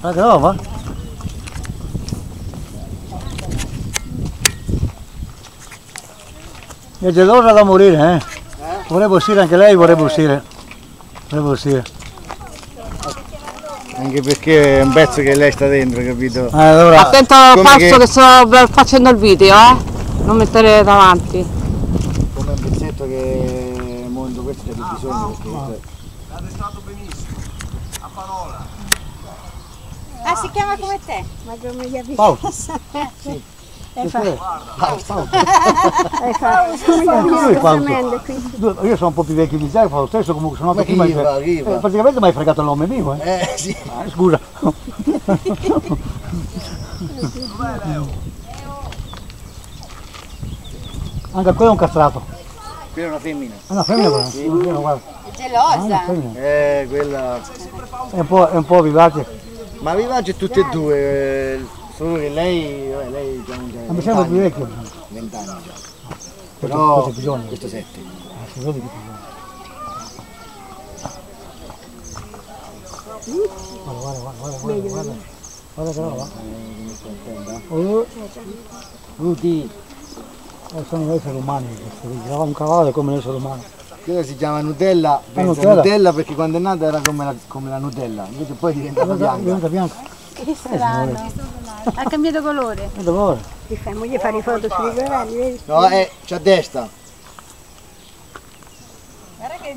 Guarda che roba. È gelosa da morire, Vorrebbe uscire anche lei, vorrebbe uscire. Anche perché è un pezzo che lei sta dentro, capito? Allora, attento al passo che sto facendo il video, non mettere davanti. Come un pezzetto che al mondo questo c'è bisogno perché... L'ha stato benissimo, a parola. Ah, si chiama come te? Ma come gli amici? Paolo. Sì. Io sono un po' più vecchio di te, fa lo stesso, comunque sono nato prima. Praticamente mi hai fregato il nome mio, sì. Scusa. Anche quello è un castrato. Quella è una femmina. È una femmina quella? Sì. Guarda. È gelosa. Quella... È un po' vivace. Ma vivace tutte e due, solo che lei diciamo già... Ma mi sembra più vecchio. 20 anni già. Però Questo 7. Guarda che roba. Ruti. Sono gli esseri umani, un cavallo è come l'essere umano. Quella si chiama Nutella, Nutella perché quando è nata era come la Nutella, invece poi diventa bianca. Che strano. Ha cambiato colore. Ti fai moglie fare foto sui cavalli, vedi? No, c'ha destra.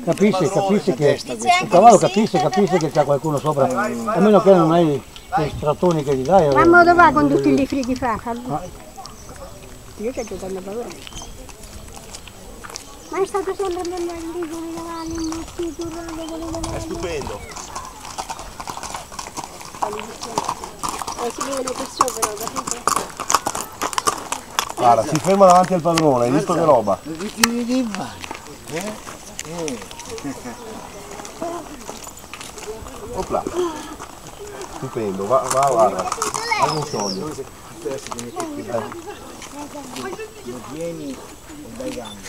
Capisce che il cavallo capisce che c'è qualcuno sopra, a meno che non hai quei strattoni che gli dai. Ma dove va con tutti i frighi fa? Io c'ho tanta paura. Ma è stato sempre andando lì con i cavalli, in moschito, con i cavalli. È stupendo. Si vede le persone però, capito? Guarda, si ferma davanti al padrone, hai visto che roba? Opla. Stupendo, va, guarda. Ha un sogno. Lo tieni e dai gambe.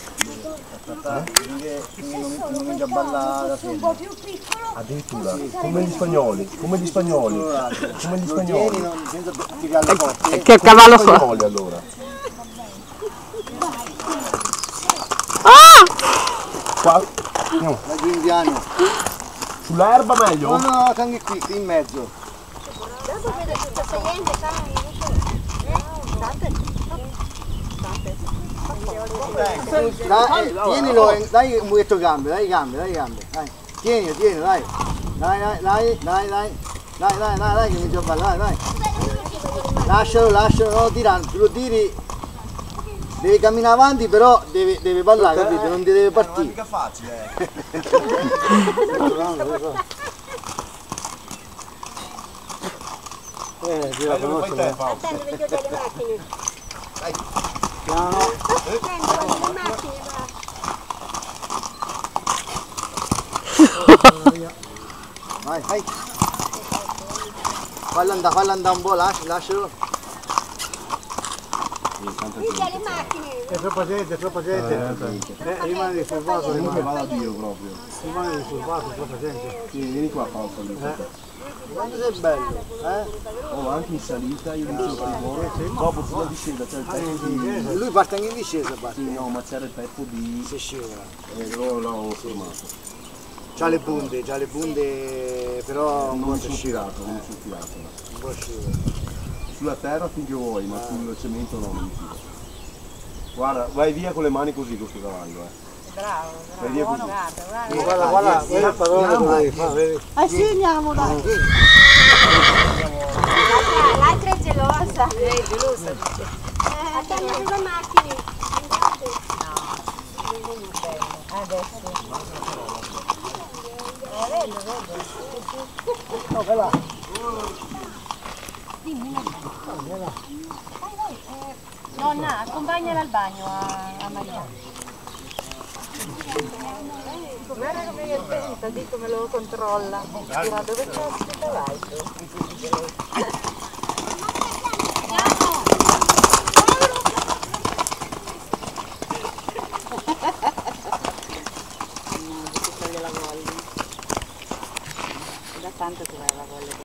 Non comincia a ballare la femmina. Addirittura, come gli spagnoli. Senza tirarlo forte. Che cavallo fa? Spagnoli allora. Qua, andiamo. Laggiù indiano. Sull'erba meglio? No, anche qui in mezzo. Dopo vedo tutta saliente, Tienilo, dai un muchetto gambe, dai gambe. Tienilo, dai. Dai, che mi gioca, dai. Lascialo, non lo tirare, tu lo tiri, devi camminare avanti, però deve ballare, capito? Non ti deve partire. Non è mica facile, Ti la conosco, attendo perché ho delle macchine. Dai. piano. Attendo, ho delle macchine, Vai. Fallo andare un po', lascialo. Vedi le macchine. È troppa gente. Rimane disturbato. Comunque vado a Dio proprio. Rimane disturbato, troppa gente. Sì, vieni qua Paolo. Quando sei bello, Oh, anche in salita io inizio il primore, dopo sulla discesa c'è il pezzo di... Lui parte anche in discesa, Sì, no, ma c'era il pezzo di... si scivola. L'ho fermato. C'ha le punte, però Non mi sono tirato, un po' scivola. Sulla terra finché vuoi, ma sul cemento no, non mi tiro. Guarda, vai via con le mani così questo cavallo, Bravo, Vai via così. Guarda il padrone come devi fare, vedi? Sì, andiamo, dai. L'altra è gelosa. È gelosa, dice. Attendo sulle macchine. Adesso. Vedo. No, vai là. Dimmi, nonna, accompagnala al bagno a Maria. Guarda come è attenta, di come lo controlla. Dove caspita vai?